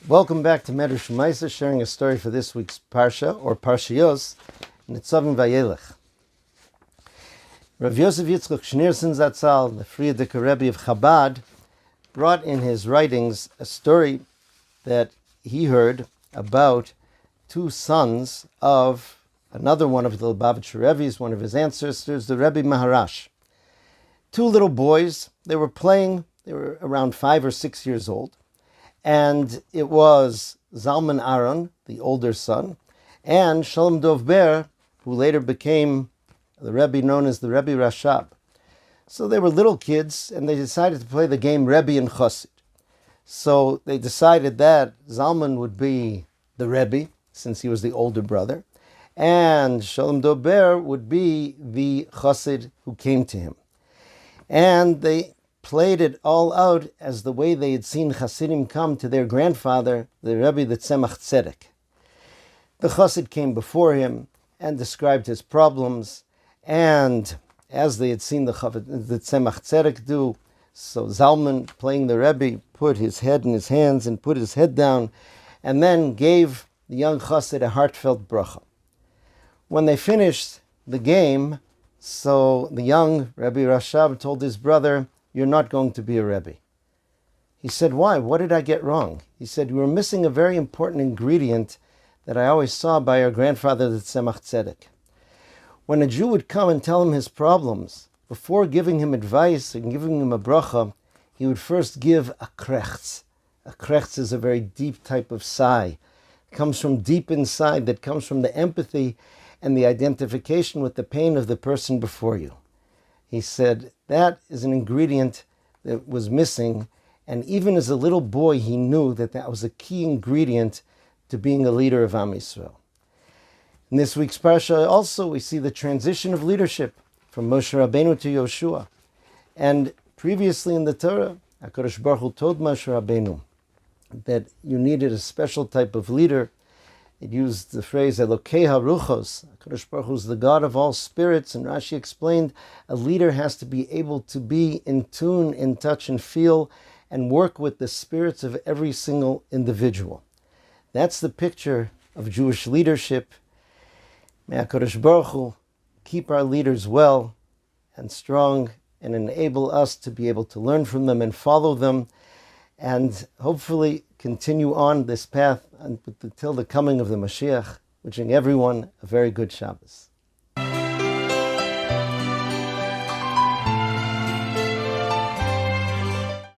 Welcome back to Medrash Maisa, sharing a story for this week's Parsha, or Parshas, Nitzavim-Vayelech. Rav Yosef Yitzchak Schneerson Zatzal, the Frierdiker Rebbe of Chabad, brought in his writings a story that he heard about two sons of another one of the Lubavitch Rebbe's, one of his ancestors, the Rebbe Maharash. Two little boys, they were playing, they were around 5 or 6 years old. And it was Zalman Aaron, the older son, and Shalom Dovber, who later became the Rebbe known as the Rebbe Rashab. So they were little kids, and they decided to play the game Rebbe and Chasid. So they decided that Zalman would be the Rebbe, since he was the older brother, and Shalom Dovber would be the Chasid who came to him. And they played it all out as the way they had seen Hasidim come to their grandfather, the Rebbe the Tzemach Tzedek. The Chassid came before him and described his problems, and as they had seen the Tzemach Tzedek do, so Zalman, playing the Rebbe, put his head in his hands and put his head down, and then gave the young Chassid a heartfelt bracha. When they finished the game, so the young Rebbe Rashab told his brother, "You're not going to be a Rebbe." He said, "Why? What did I get wrong?" He said, "You were missing a very important ingredient that I always saw by our grandfather, the Tzemach Tzedek. When a Jew would come and tell him his problems, before giving him advice and giving him a bracha, he would first give a krechts. A krechts is a very deep type of sigh. It comes from deep inside, that comes from the empathy and the identification with the pain of the person before you." He said that is an ingredient that was missing, and even as a little boy he knew that that was a key ingredient to being a leader of Am Yisrael. In this week's Parsha also we see the transition of leadership from Moshe Rabbeinu to Yoshua. And previously in the Torah, HaKadosh Baruch Hu told Moshe Rabbeinu that you needed a special type of leader. It used the phrase Elokei HaRuchos. HaKadosh Baruch Hu is the God of all spirits, and Rashi explained a leader has to be able to be in tune, in touch, and feel, and work with the spirits of every single individual. That's the picture of Jewish leadership. May HaKadosh Baruch Hu keep our leaders well and strong, and enable us to be able to learn from them and follow them, and hopefully continue on this path until the coming of the Mashiach, wishing everyone a very good Shabbos.